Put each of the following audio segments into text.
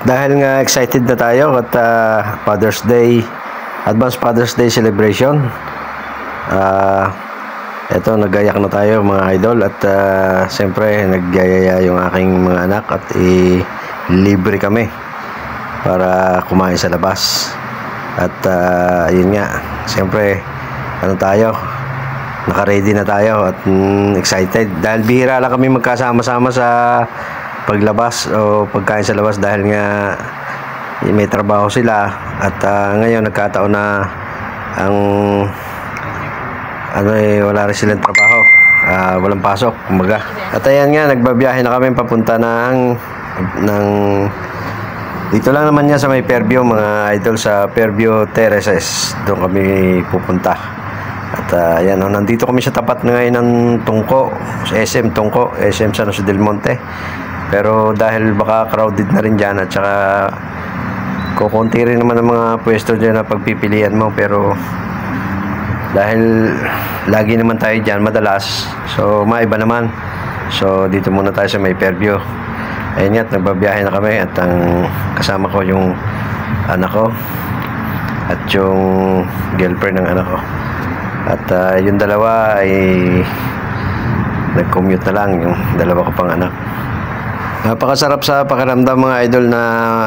At dahil nga excited na tayo at Father's Day, Advanced Father's Day celebration, eto nagayak na tayo mga idol at siyempre nagyayaya yung aking mga anak at libre kami para kumain sa labas. At yun nga, siyempre ano tayo, naka-ready na tayo at excited dahil bihira lang kami magkasama-sama sa paglabas o pagkain sa labas dahil nga may trabaho sila at ngayon nagkataon na ang wala rin silang trabaho, walang pasok kumbaga. At ayan nga, nagbabiyahe na kami papunta ng dito lang naman niya sa may Fairview mga idol, sa Fairview Terraces, doon kami pupunta. At ayan, nandito kami sa tapat ngayon ng Tungko, SM Tungko, SM San Jose del Monte. Pero dahil baka crowded na rin dyan at saka kukunti rin naman ang mga pwesto dyan na pagpipilian mo, pero dahil lagi naman tayo dyan madalas, so maiba naman. So dito muna tayo sa may Fairview. Ayun nga, nagbabiyahe na kami at ang kasama ko yung anak ko at yung girlfriend ng anak ko. At yung dalawa ay nag-commute na lang, yung dalawa ko pang anak. Napakasarap sa pakiramdam mga idol na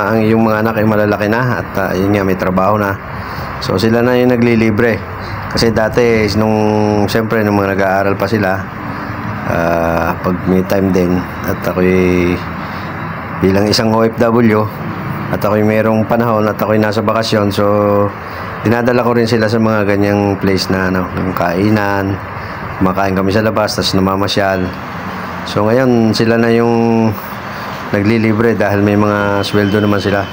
ang iyong mga anak ay malalaki na at yun nga, may trabaho na. So sila na yung naglilibre. Kasi dati nung siyempre nung mga nag-aaral pa sila, pag may time din at ako'y bilang isang OFW at ako'y mayroong panahon at ako'y nasa bakasyon, so dinadala ko rin sila sa mga ganyang place na yung kainan, kumakain kami sa labas, tapos namamasyal. So ngayon sila na yung naglilibre dahil may mga sweldo naman sila.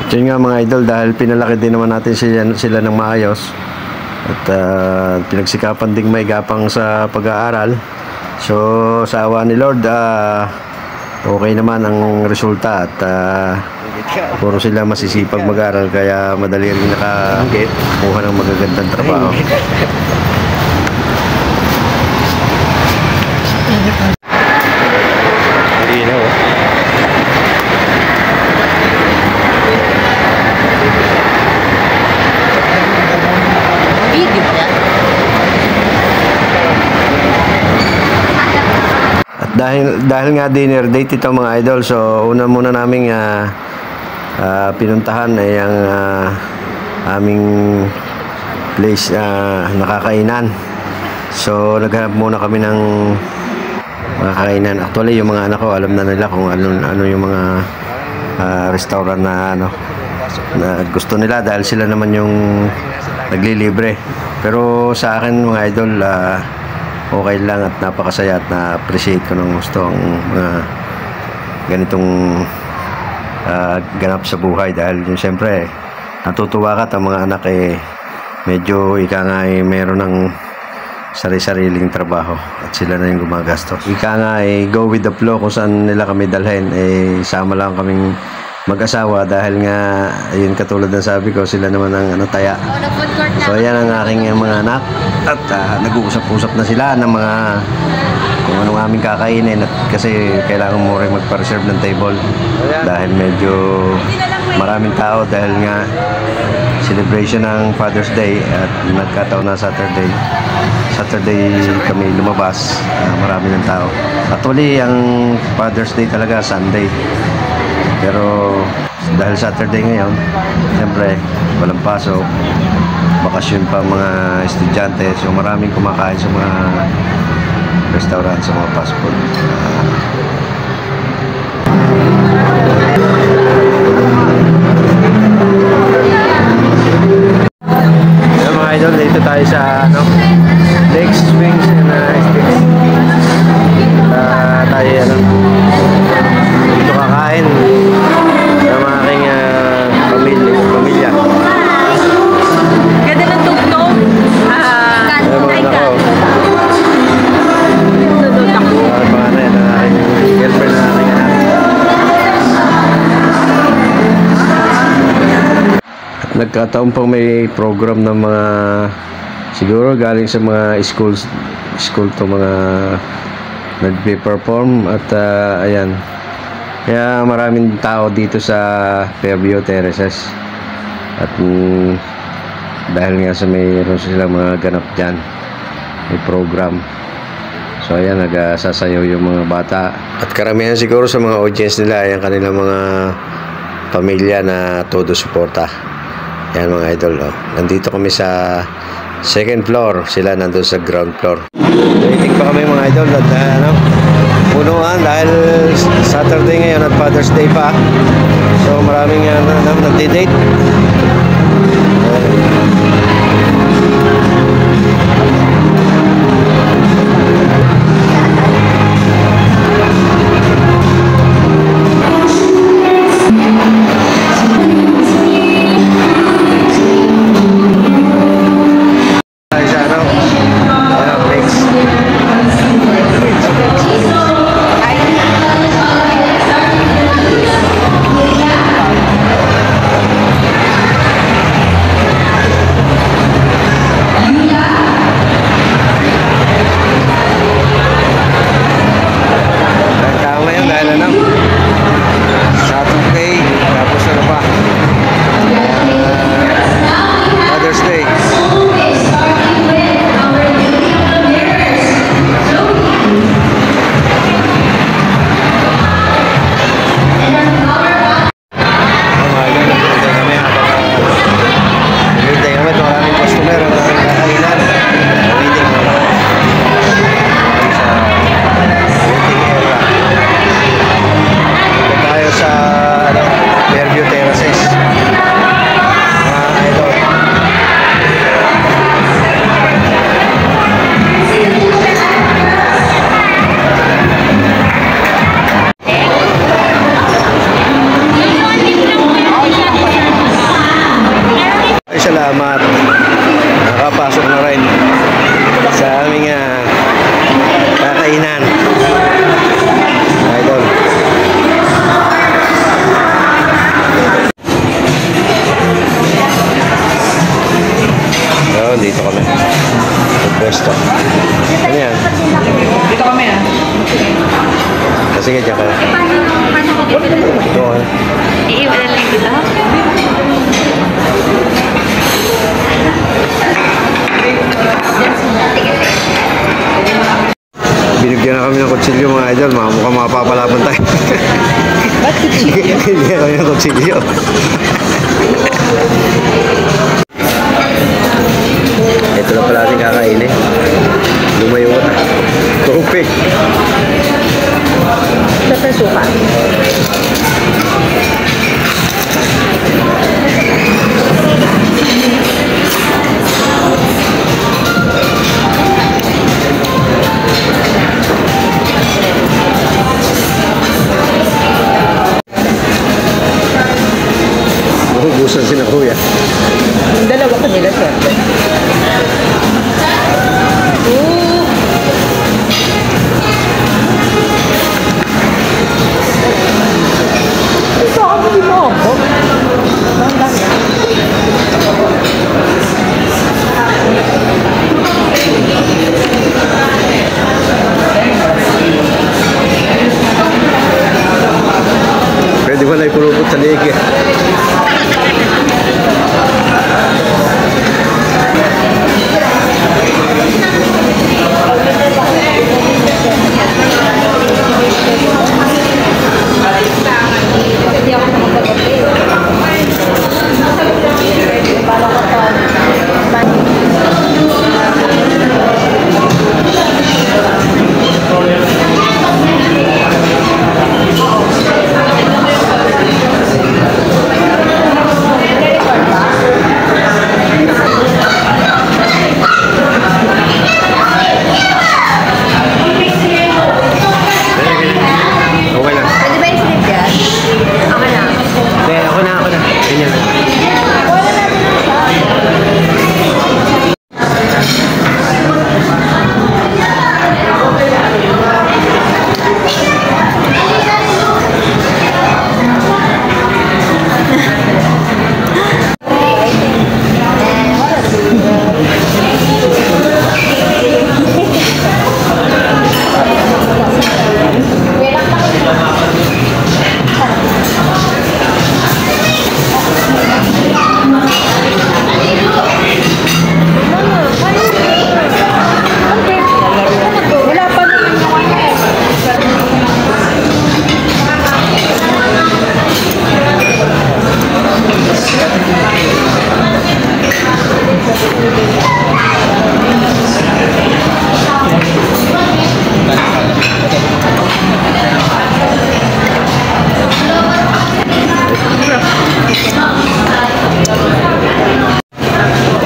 At yun nga mga idol, dahil pinalaki din naman natin sila ng maayos at pinagsikapan ding may gapang sa pag-aaral. So sa awa ni Lord, okay naman ang resulta at puro sila masisipag mag-aaral, kaya madali rin nakakuha ng magagandang trabaho. Dahil nga dinner date ito mga idol, so una muna naming pinuntahan ay ang aming place nakakainan. So naghanap muna kami ng mga kainan. Actually yung mga anak ko alam na nila kung ano yung mga restaurant na na gusto nila dahil sila naman yung naglilibre. Pero sa akin mga idol, okay lang at napakasaya at na-appreciate ko ng gusto ang mga ganitong ganap sa buhay dahil yung siyempre natutuwa ka at ang mga anak medyo ika nga meron ng sari-sariling trabaho at sila na yung gumagastos. Ika nga go with the flow kung saan nila kami dalhin, sama lang kaming mag-asawa dahil nga ayun, katulad ng sabi ko, sila naman ang taya. So ayan ang aking mga anak at nag-uusap-usap na sila ng mga kung anong aming kakainin at kasi kailangan mo rin magpa-reserve ng table dahil medyo maraming tao dahil nga celebration ng Father's Day at nagkataon na Saturday kami lumabas, marami ng tao. Actually ang Father's Day talaga Sunday, pero dahil Saturday ngayon, siyempre walang pasok, bakasyon pa mga estudyante, so maraming kumakain sa mga restaurant, sa mga fast food. Mga idol, dito tayo sa Legs, Wings and Sticks. Tayo dito kakain ng aking pamilya. Ganda ng tugtog. Mga na yan, ang aking girlfriend na aking anak. At nagkataon pang may program ng mga siguro galing sa mga school to mga nagpe-perform at ayan, Kaya maraming tao dito sa Fairview Terraces. At dahil nga sa mayroon silang mga ganap dyan, may program. So ayan, nagsasayaw yung mga bata. At karamihan siguro sa mga audience nila ay ang kanilang mga pamilya na todo suporta. Yan mga idol. Oh. Nandito kami sa second floor. Sila nandun sa ground floor. Waiting pa kami mga idol. At punuan dahil Saturday ngayon at Father's Day pa. So maraming nagdi-date. Salamat. Nakapasok na rin sa aming kakainan. Idol. So, dito kami. Sa pwesto. Ano yan? Dito kami Sige, dyan ka. Doon. Iiwanan lang kita. Binigyan na kami ng kutsilyo mga idol. Mukhang mapapalaban tayo. Ba't kutsilyo? Binigyan kami ng kutsilyo. Ito na pala ating kakainin. Lumayo ko na. Tupik. Sa pasuka. Ubusan si na kuya. Yung dalawa kanila, sir.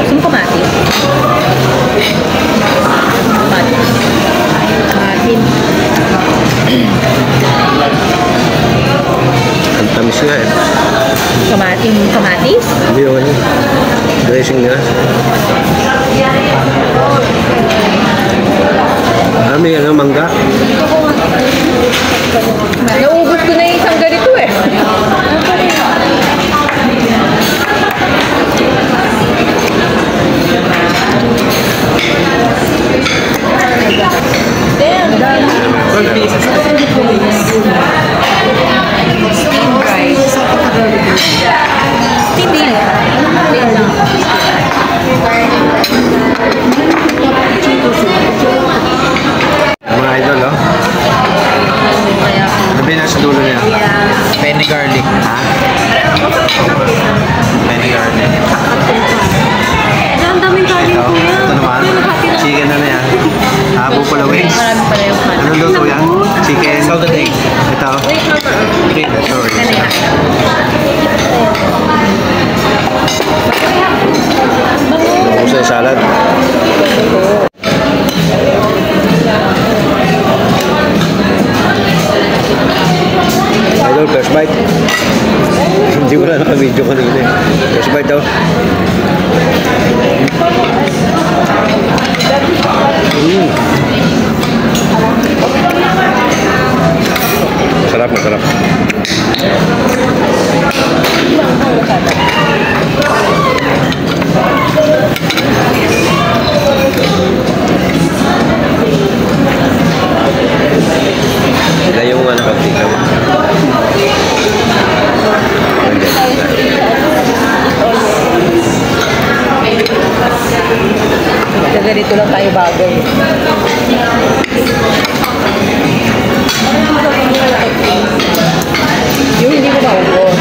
Sino kamatis? Kamatin. Ang tamis nga eh. Kamatis? Hindi yun. Dressing nila. May ano, mangga. Naubos ko na yung isang ganito eh. Steamed rice. Steamed lang. Mga idol, oh. Ano ba yung nasa dulo niya? Penny garlic. Ha? Penny garlic. Ang daming kanin Ito, ko yan. ito naman. Chicken na yan. Habo pala wings. Marami pala yung kanin. Anong luto yan? Chicken. Salted egg. Ito. Sorry. Tapos na yung salad. Idol, first bite. Hindi mo na naka-video kanina eh. First bite daw. Masarap, masarap. Sila yung ano pagtikaw. Kaya ganito lang tayo bagay. Yung hindi ko maubos.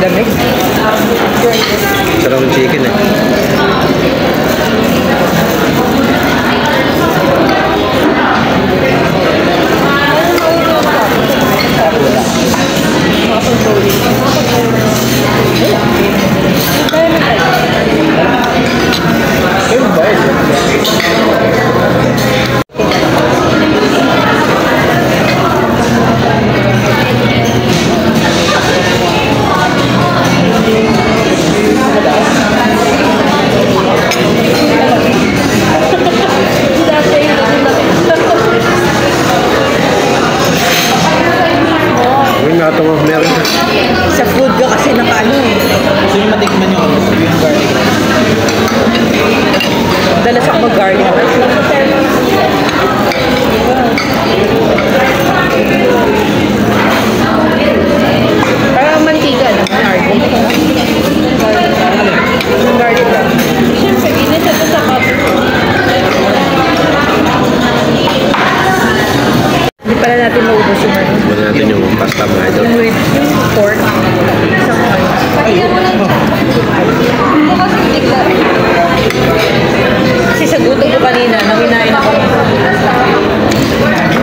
Dami. Sarap ng chicken eh. Uy, nakatungo. Meron. Sa food ka kasi nakaano eh. Gusto nyo matikman nyo ano? Yung garlic. Dalas ako mag-garlic. Parang mantika naman, Argo. Garlic lang. Siyempre, init ito sa cup. Hindi pala natin maubos yung ano. Muna natin yung pasta mga idol. Yung rib, yung pork. Isang ano. Kasi sa gutom ko kanina, nanginain ako.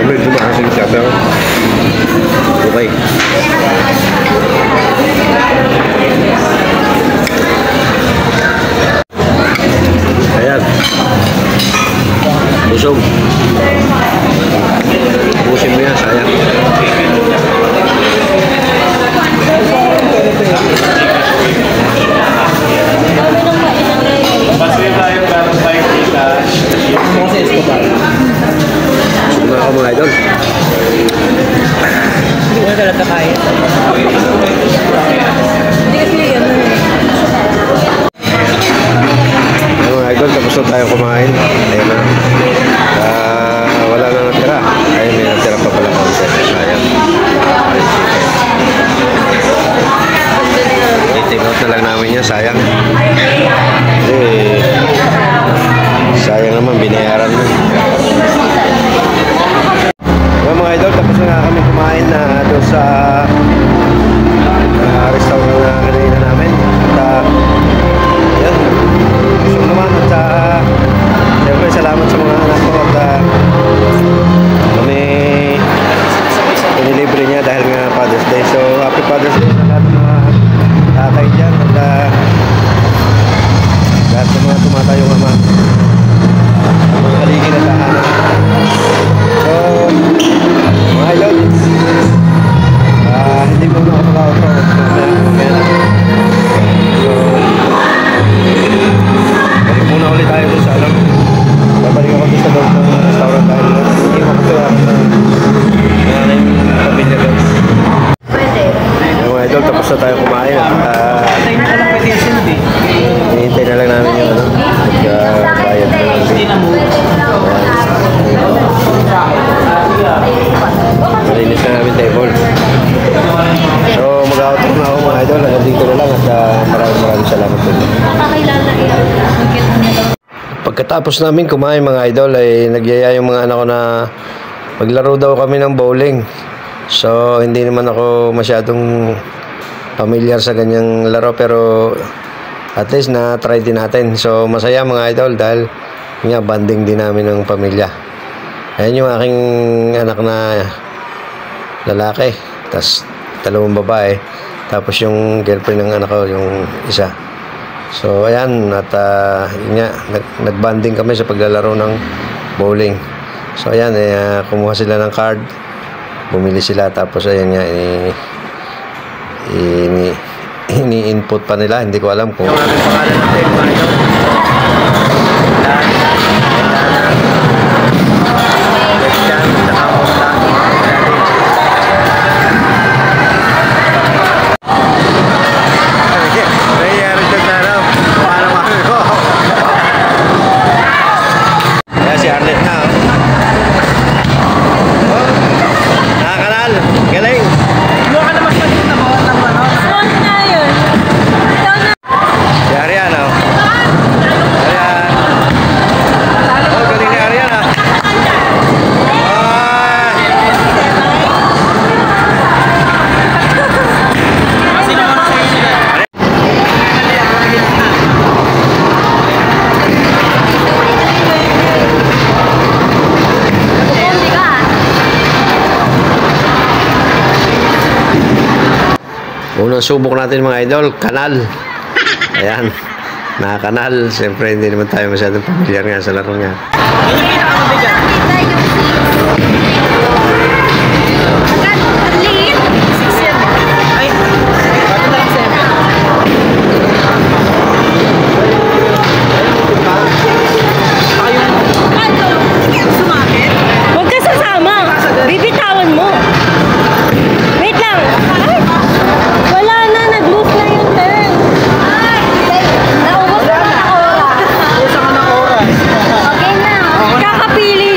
Medyo maasim siya pero okay. Ayan. Busog. Busin mo yan, sayang. Mga ka mga idol. Hindi ko na talaga kaya. Hindi kasi yan. Mga idol, tapos na tayo kumain. Ayan na. Pagkatapos namin kumain mga idol ay nagyaya yung mga anak ko na maglaro daw kami ng bowling. So hindi naman ako masyadong familiar sa ganyang laro pero at least na try din natin. So masaya mga idol dahil nga banding din namin ng pamilya. Ayan yung aking anak na lalaki, tas 2 babae, tapos yung girlfriend ng anak ko yung isa. So ayan at yun nga nagbanding kami sa paglalaro ng bowling. So ayan kumuha sila ng card, bumili sila, tapos ayan nga ini-input pa nila, hindi ko alam kung yung aming pangalan natin mga idol. Si Arlet na nakakanal, galing. Mukha ka naman pagkita mo ng ano. Huwag na yun. Ikaw na. Si Arian Arian. Oh, galing ni Arian Sino mo sa sila? Unang subok natin mga idol, kanal. Ayan, nakakanal. Siyempre hindi naman tayo masyadong familiar nga sa laro niya. Yun yung pinakamabigat. Ay, bato na lang 7. Huwag ka sasama. Bibitawan mo. Wait lang. Ay, wala na. Nag-lose na yung turn. Ay, naubos na ang oras. Usa ka ng oras. Okay na. Kakapili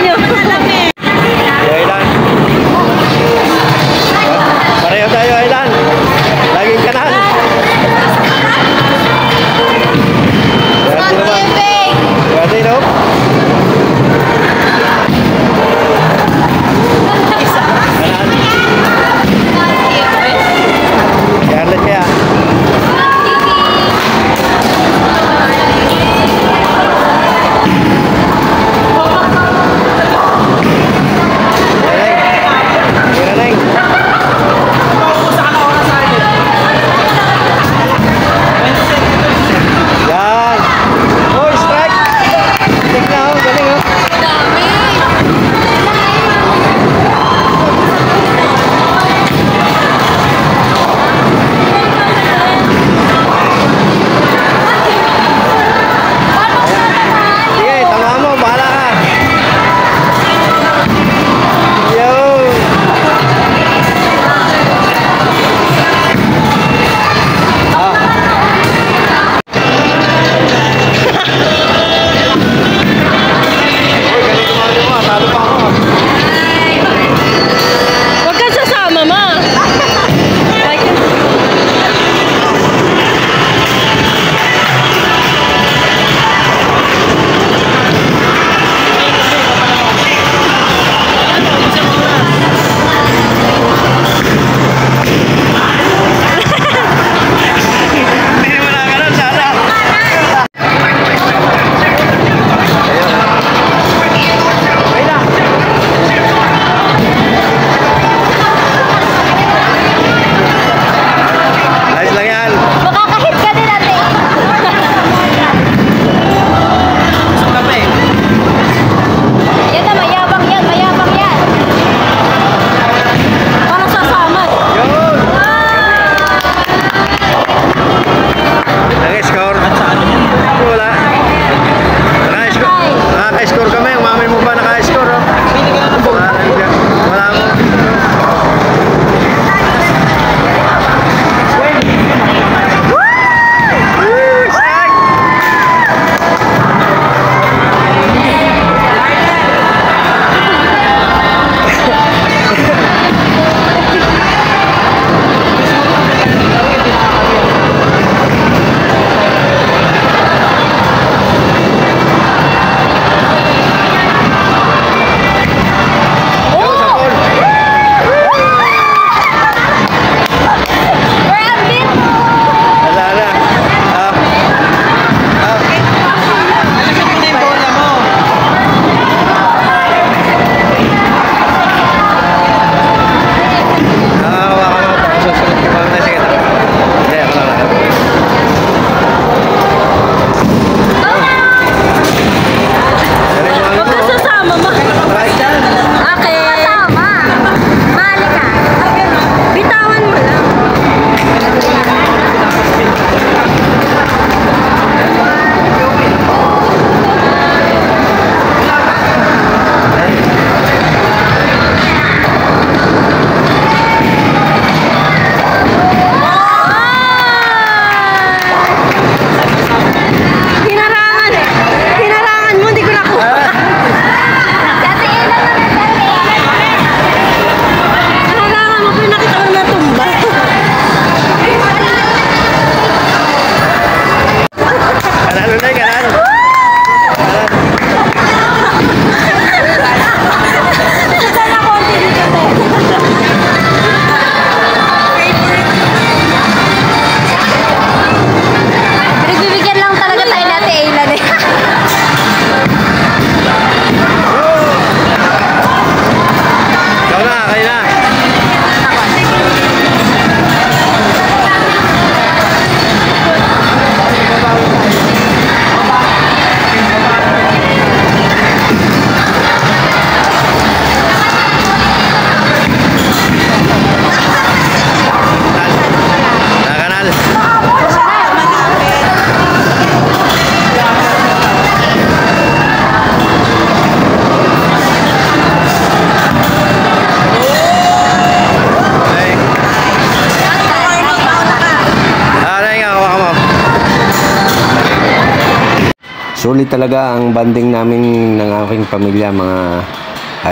solid talaga ang banding namin ng aking pamilya, mga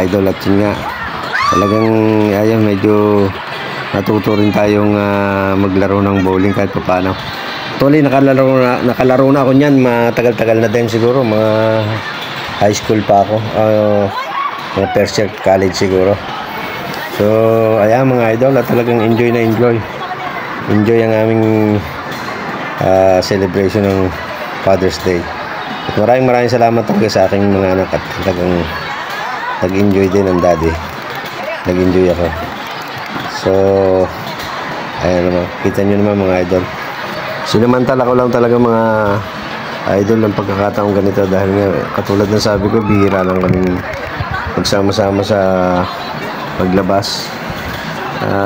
idol. At yun nga, talagang ayan, medyo natuto rin tayong maglaro ng bowling kahit pa paano. Actually, nakalaro na ako niyan, matagal-tagal na din siguro, mga high school pa ako, mga first year college siguro. So, ayan mga idol, at talagang enjoy na enjoy. Enjoy ang aming celebration ng Father's Day. At maraming salamat talaga sa aking mga anak, at talagang nag-enjoy din ang daddy. Nag-enjoy ako. So, ayan naman, kita nyo naman mga idol. Sinamantala ko lang talaga mga idol ng pagkakataong ganito, dahil nga katulad ng sabi ko, bihira lang kaming magsama-sama sa paglabas.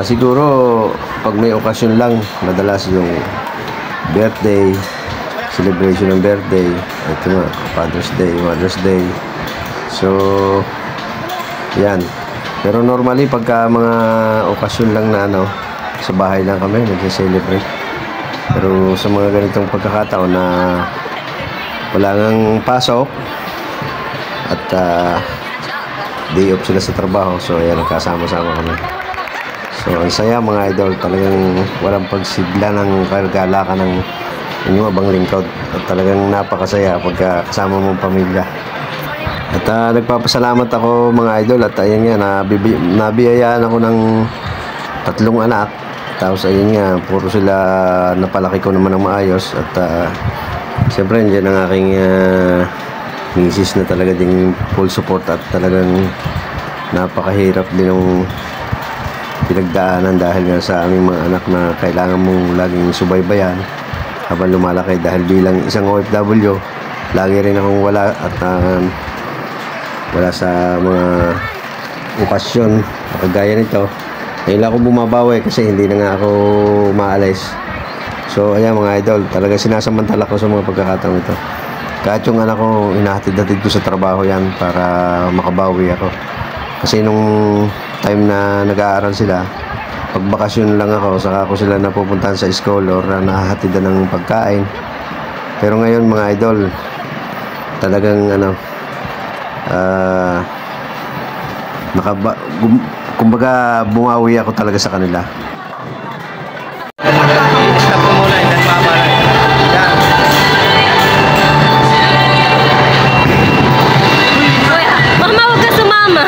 Siguro pag may okasyon lang, madalas yung birthday, celebration ng birthday, ito nga, Father's Day, Mother's Day. So, yan. Pero normally pagka mga okasyon lang na sa bahay lang kami nagse-celebrate. Pero sa mga ganitong pagkakataon na wala ngang pasok at day off sila sa trabaho, so ayan, nagkasama-sama kami. So ang saya mga idol, talagang walang pagsigla ng kagalakan ng inyong abang lingkod, at talagang napakasaya pagka kasama mong pamilya. At nagpapasalamat ako mga idol, at ayan nga, nabiyayaan ako ng 3 anak. Tapos ayun nga, puro sila napalaki ko naman ng maayos. At siyempre nandiyan ang aking misis na talaga ding full support, at talagang napakahirap din ng pinagdaanan dahil nga sa aming mga anak na kailangan mong laging subaybayan habang lumalaki, dahil bilang isang OFW lagi rin akong wala, at wala sa mga okasyon kagaya nito. Ngayon ako bumabawi kasi hindi na nga ako maalis. So ayan mga idol, talaga sinasamantala ko sa mga pagkakataon ito. Kahit yung anak ko, inahatid-hatid ko sa trabaho yan para makabawi ako. Kasi nung time na nag-aaral sila, pag bakasyon lang ako, saka ako sila napupuntahan sa school or nahahatidan ng pagkain. Pero ngayon mga idol, talagang kumbaga bumawi ako talaga sa kanila. Mama, huwag ka sumama.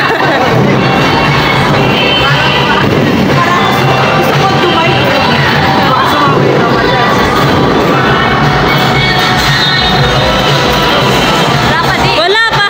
Wala pa.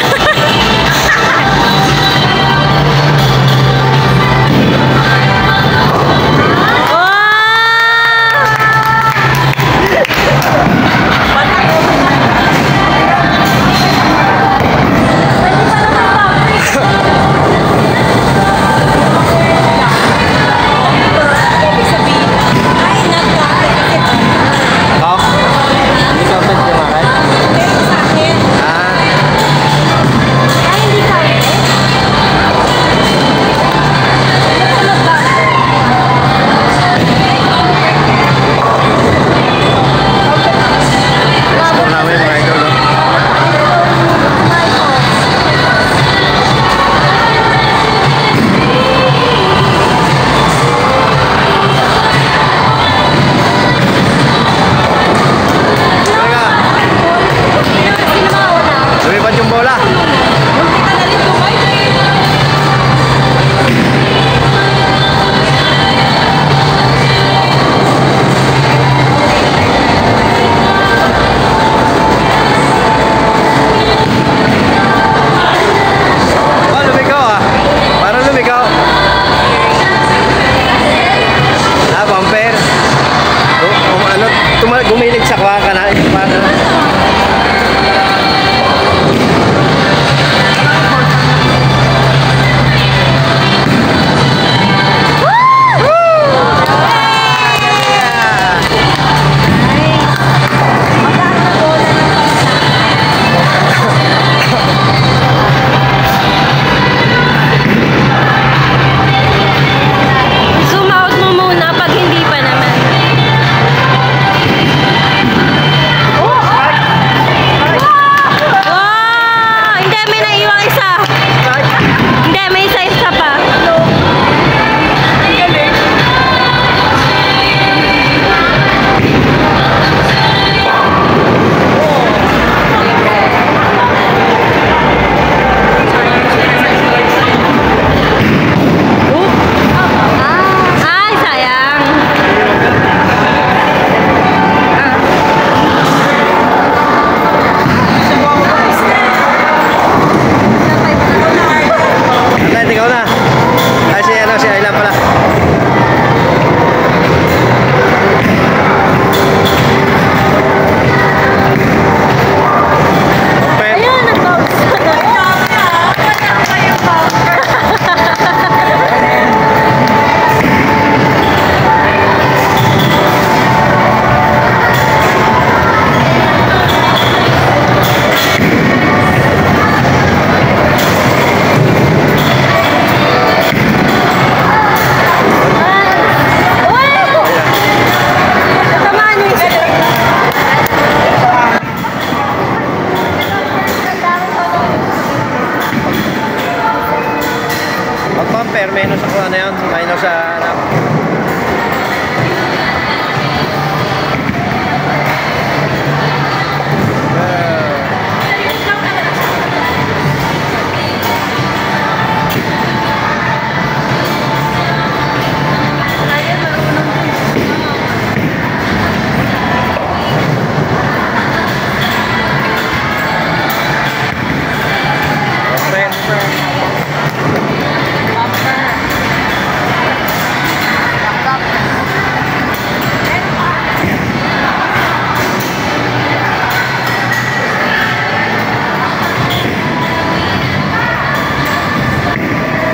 Pag bumper, minus ako na yun. Minus sa ano.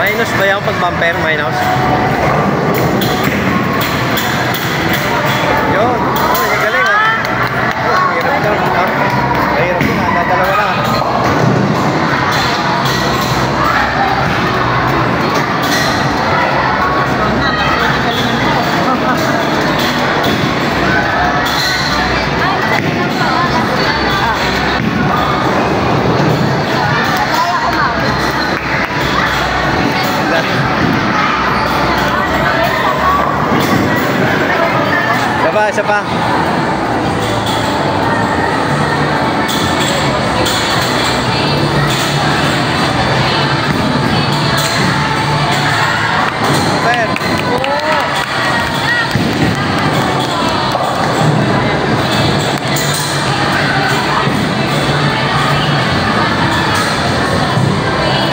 Minus ba yung pag-bumper? Minus? Yun. Oh, yung galing ah. Oh, hirap daw. Mahirap yun ah. Dalawa na. Isa pa.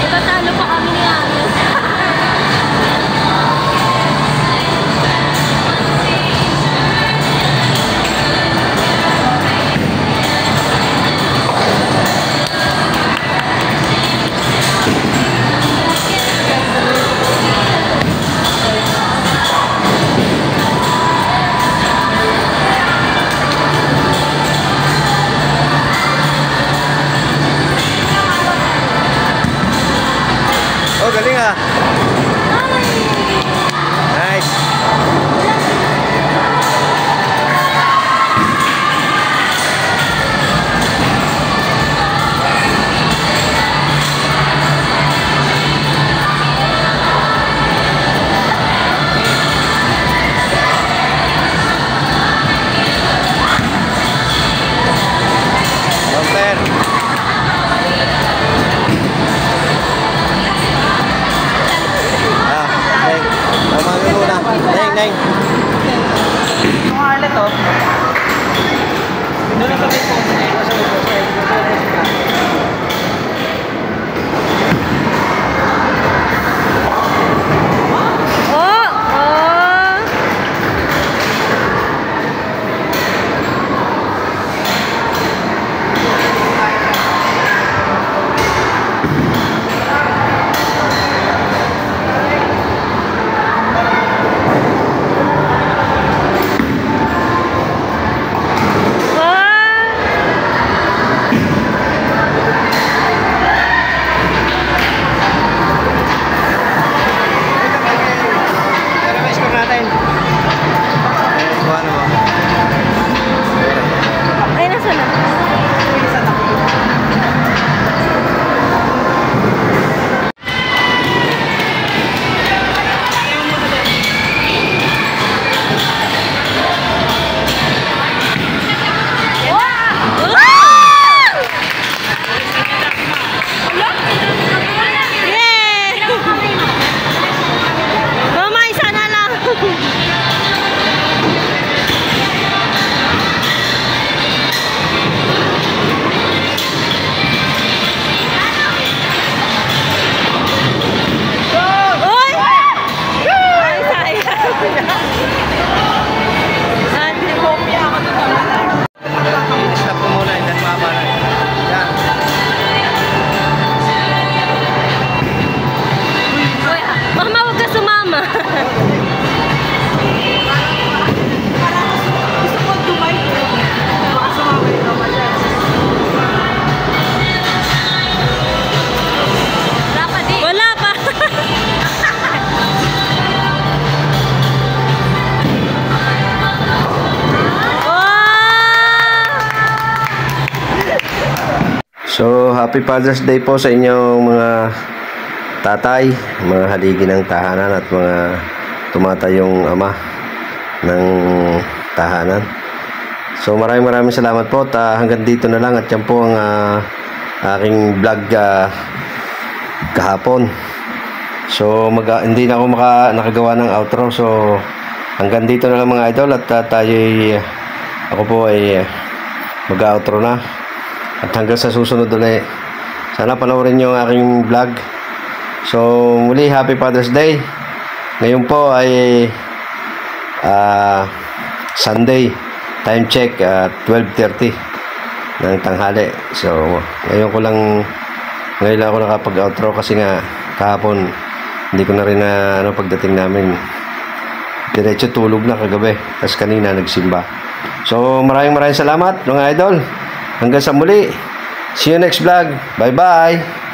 Tatalo pa kami ni Anis. Oh, galing ah. Nice. Bumper. Neng. Mga alat oh. Doon ang sabi ko. So, happy Father's Day po sa inyong mga tatay, mga haligi ng tahanan at mga tumatayong ama ng tahanan. So maraming salamat po at hanggang dito na lang at yan po ang aking vlog kahapon. So hindi na ako nakagawa ng outro. So hanggang dito na lang mga idol at ako po ay mag-outro na. At hanggang sa susunod ulit. Sana panoorin niyo ang aking vlog. So muli, Happy Father's Day. Ngayon po ay Sunday. Time check 12:30 ng tanghali. So ngayon lang ako nakapag-outro kasi nga kahapon hindi ko na rin pagdating namin diretso tulog na kagabi. Tapos kanina nagsimba. So maraming salamat mga idol. Hanggang sa muli. See you next vlog. Bye bye.